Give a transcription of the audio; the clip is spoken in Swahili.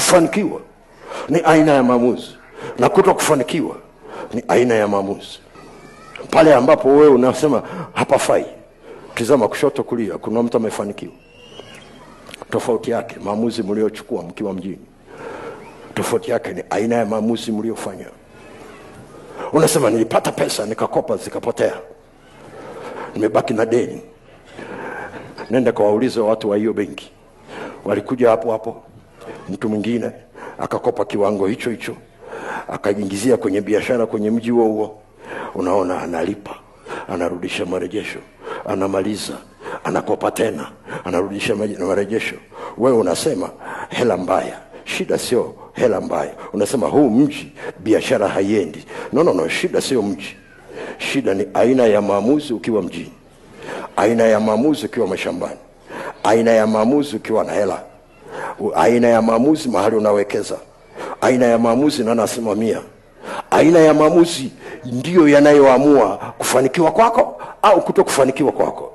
Kufanikiwa ni aina ya maamuzi, na kutokufanikiwa ni aina ya maamuzi. Pale ambapo wewe unasema hapafai, tazama kushoto kulia, kuna mtu amefanikiwa. Tofauti yake maamuzi mliochukua mkiwa mjini. Tofauti yake ni aina ya maamuzi mliofanya. Unasema nilipata pesa nikakopa zikapotea, nimebaki na deni. Nenda kawaulize watu wa hiyo benki. Walikuja hapo hapo, mtu mwingine akakopa kiwango hicho hicho, akaingizia kwenye biashara kwenye mji huo. Unaona, analipa, anarudisha marejesho, anamaliza, anakopa tena, anarudisha marejesho. Wewe unasema hela mbaya. Shida sio hela mbaya. Unasema huu mji biashara haiendi. No, shida sio mji. Shida ni aina ya maamuzi ukiwa mjini, aina ya maamuzi ukiwa mashambani, aina ya maamuzi ukiwa na hela, aina ya maamuzi mahali unawekeza, aina ya maamuzi na nasimamia. Aina ya maamuzi ndiyo yanayoamua kufanikiwa kwako au kutokufanikiwa kwako.